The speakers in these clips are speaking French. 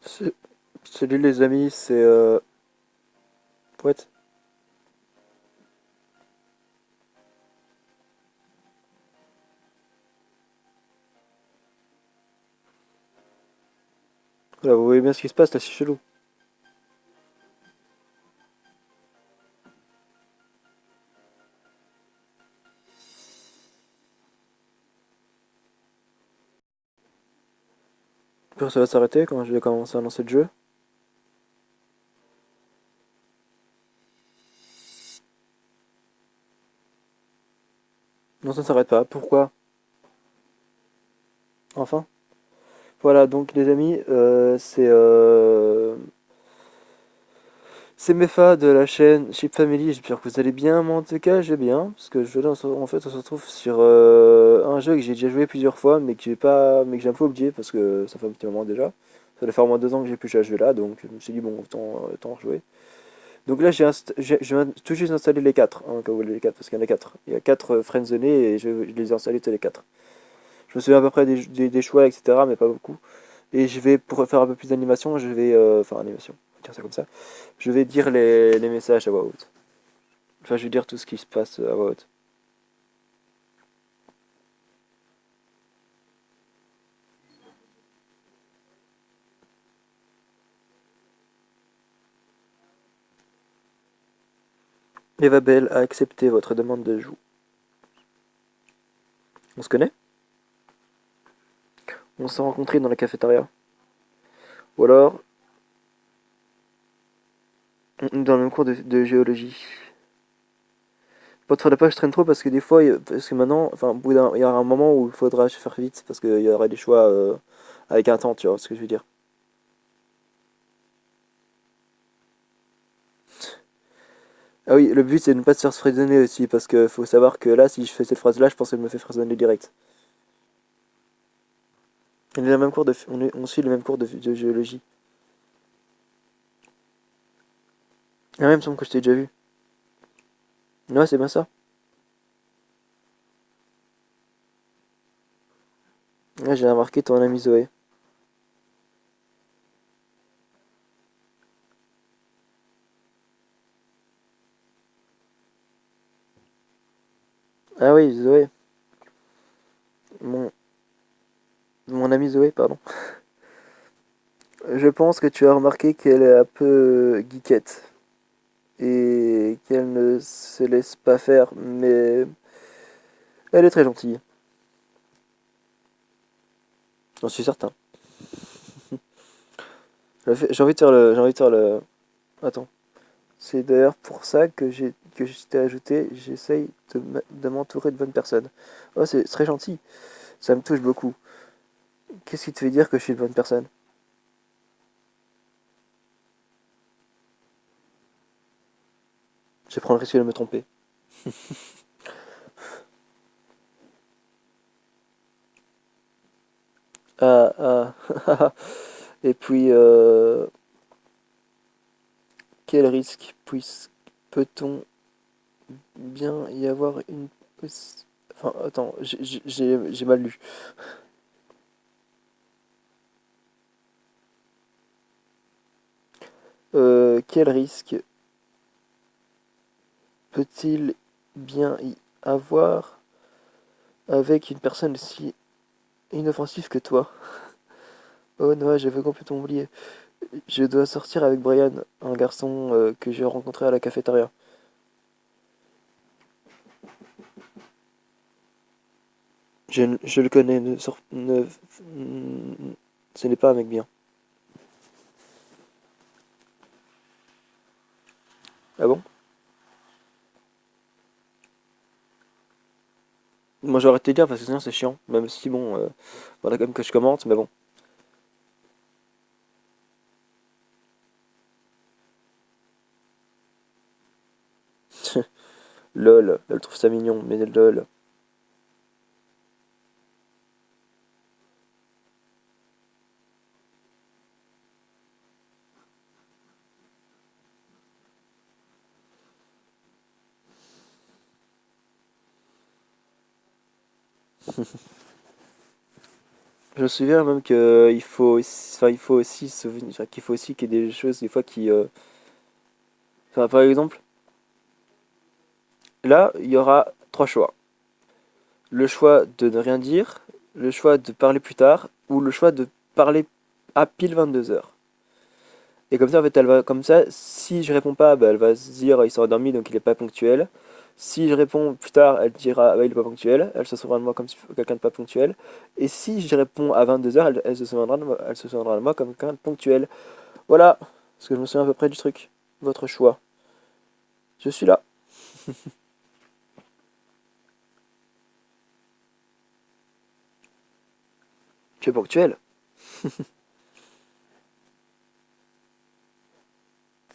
C'est- Salut les amis, c'est Pouette. Voilà, vous voyez bien ce qui se passe là, c'est chelou. Puis ça va s'arrêter quand je vais commencer à lancer le jeu. Non, ça ne s'arrête pas. Pourquoi? Enfin. Voilà, donc les amis, c'est Mefa de la chaîne Chip Family. J'espère que vous allez bien. Moi, en tout cas, j'ai bien, parce que je, là, en fait, on se retrouve sur un jeu que j'ai déjà joué plusieurs fois, mais que j'ai un peu oublié parce que ça fait un petit moment déjà. Ça doit faire au moins 2 ans que j'ai plus joué à ce jeu-là, donc je me suis dit bon, autant rejouer. Donc là, je viens tout juste d'installer les 4, hein, quand vous voulez les 4, parce qu'il y en a 4. Il y a 4 friendzonés et je les ai installés tous les 4. Je me souviens à peu près des choix, etc., mais pas beaucoup. Et je vais, pour faire un peu plus d'animation, enfin, animation, on va dire ça comme ça. Je vais dire les messages à voix haute. Enfin, je vais dire tout ce qui se passe à voix haute. Eva Bell a accepté votre demande de joue. On se connaît? On s'est rencontrés dans la cafétéria. Ou alors, dans le cours de géologie. Faudrait pas que je traîne trop parce que des fois, parce que maintenant, enfin, il y aura un moment où il faudra se faire vite parce qu'il y aura des choix avec un temps, tu vois ce que je veux dire. Ah oui, le but c'est de ne pas se faire frisonner aussi parce que faut savoir que là, si je fais cette phrase-là, je pense qu'elle me fait frisonner direct. On suit le même cours de géologie. Ah ouais, il me semble que je t'ai déjà vu. Ouais, c'est bien ça. Ouais, j'ai remarqué ton ami Zoé. Ah oui, Zoé. Mon, mon ami Zoé, pardon. Je pense que tu as remarqué qu'elle est un peu geekette et qu'elle ne se laisse pas faire, mais elle est très gentille. J'en suis certain. J'ai envie de faire le. J'ai envie de faire le. Attends. C'est d'ailleurs pour ça que je t'ai ajouté. J'essaye de m'entourer de bonnes personnes. Oh, c'est très gentil. Ça me touche beaucoup. Qu'est-ce qui te fait dire que je suis une bonne personne? Je prends le risque de me tromper. Ah, ah. Et puis, quel risque peut-on bien y avoir une. Enfin, attends, j'ai mal lu. Quel risque peut-il bien y avoir avec une personne aussi inoffensive que toi? Oh non, j'avais complètement oublié. Je dois sortir avec Brian, un garçon que j'ai rencontré à la cafétéria. Je le connais, ce n'est pas un mec bien. Ah bon? Moi j'aurais été dire parce que sinon c'est chiant, même si bon, voilà comme que je commente, mais bon. Lol, elle trouve ça mignon, mais lol. Je me souviens même il faut aussi enfin, qu'il faut aussi qu'il y ait des choses des fois qui, enfin, par exemple, là, il y aura trois choix. Le choix de ne rien dire, le choix de parler plus tard, ou le choix de parler à pile 22 heures. Et comme ça, en fait, elle va, comme ça, si je réponds pas, bah, elle va se dire, il s'est endormi, donc il est pas ponctuel. Si je réponds plus tard, elle dira, ah, bah, il est pas ponctuel. Elle se souviendra de moi comme quelqu'un de pas ponctuel. Et si je réponds à 22 heures, elle se souviendra elle se souviendra de moi comme quelqu'un de ponctuel. Voilà, parce que je me souviens à peu près du truc. Votre choix. Je suis là. Tu es ponctuel.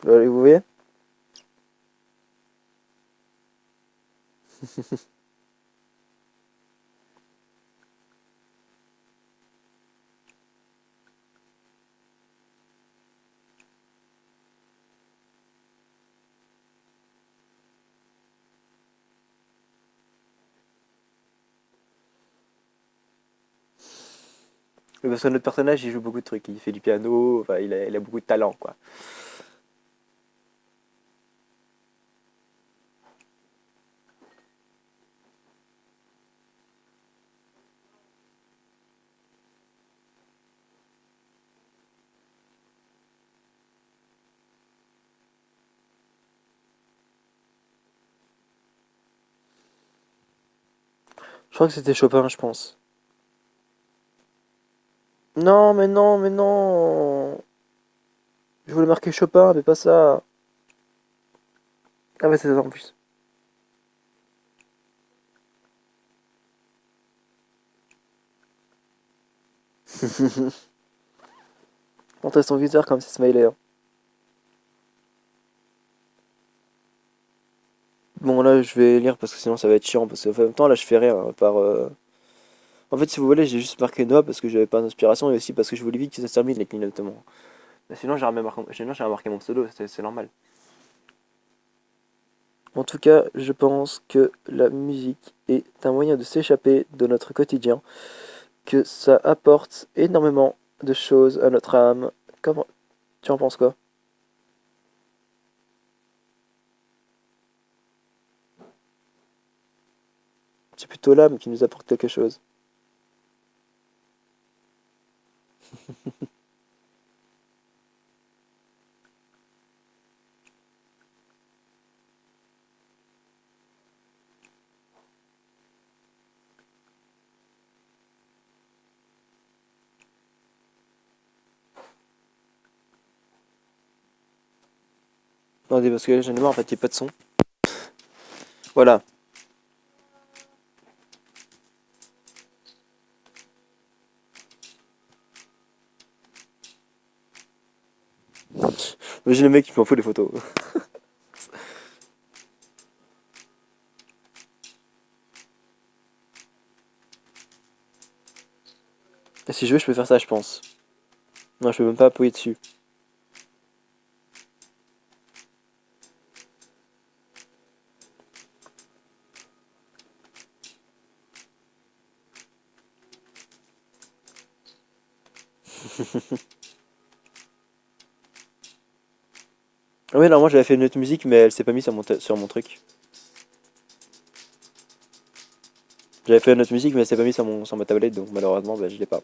Vous voyez? Parce que notre personnage, il joue beaucoup de trucs. Il fait du piano, enfin, il a beaucoup de talent, quoi. Je crois que c'était Chopin, je pense. Non, mais non, mais non. Je voulais marquer Chopin, mais pas ça. Ah ouais, c'est ça en plus. Montrer son viseur comme si smiley, hein. Bon, là, je vais lire parce que sinon ça va être chiant. Parce qu'en même temps, là, je fais rien. À part, en fait, si vous voulez, j'ai juste marqué Noah parce que j'avais pas d'inspiration et aussi parce que je voulais vite que ça se termine les clignotements. Mais sinon, j'aurais marqué mon pseudo, c'est normal. En tout cas, je pense que la musique est un moyen de s'échapper de notre quotidien, que ça apporte énormément de choses à notre âme. Comment tu en penses quoi? C'est plutôt l'âme qui nous apporte quelque chose. Attendez, parce que là, j'en ai marre, en fait, il n'y a pas de son. Voilà. J'ai le mec qui m'en fout des photos. Et si je veux, je peux faire ça, je pense. Non, je peux même pas appuyer dessus. Ah oui, non, moi j'avais fait une autre musique, mais elle s'est pas mise sur sur mon truc. J'avais fait une autre musique, mais elle s'est pas mise sur, sur ma tablette, donc malheureusement, bah, je l'ai pas.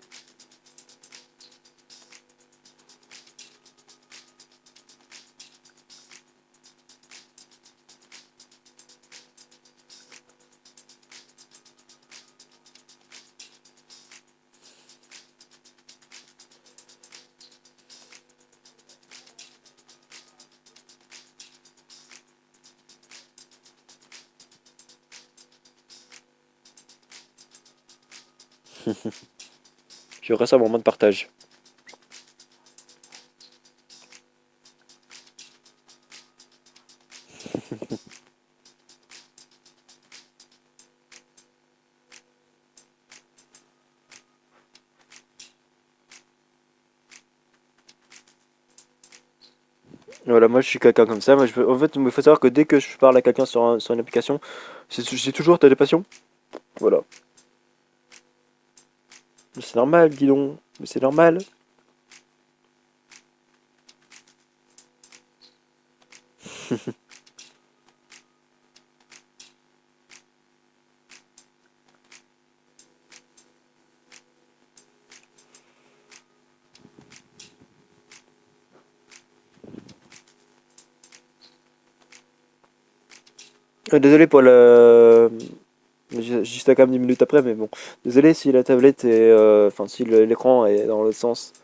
J'aurais ça un moment de partage. Voilà, moi je suis quelqu'un comme ça. Moi, en fait, il faut savoir que dès que je parle à quelqu'un sur, sur une application, c'est toujours t'as des passions. Voilà. Mais c'est normal, dis donc. Mais c'est normal. Désolé pour le... J'y suis quand même 10 minutes après, mais bon. Désolé si la tablette est... Enfin, si l'écran est dans l'autre sens.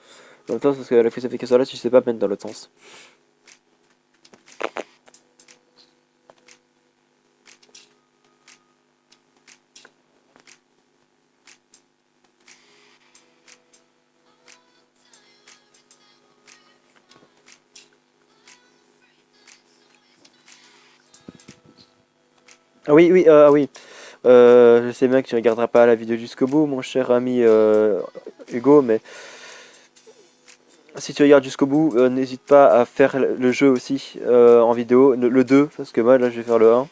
Dans l'autre sens, parce que la classification là, tu sais pas mettre dans l'autre sens. Ah oui, oui, ah oui. Je sais bien que tu regarderas pas la vidéo jusqu'au bout, mon cher ami Hugo, mais si tu regardes jusqu'au bout, n'hésite pas à faire le jeu aussi en vidéo, le 2, parce que moi là je vais faire le 1.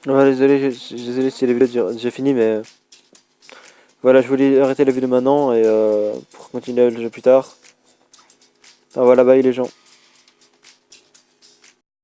Ouais, désolé, désolé si la vidéo déjà fini, mais voilà, je voulais arrêter la vidéo maintenant et pour continuer le jeu plus tard. Ah voilà, bye les gens.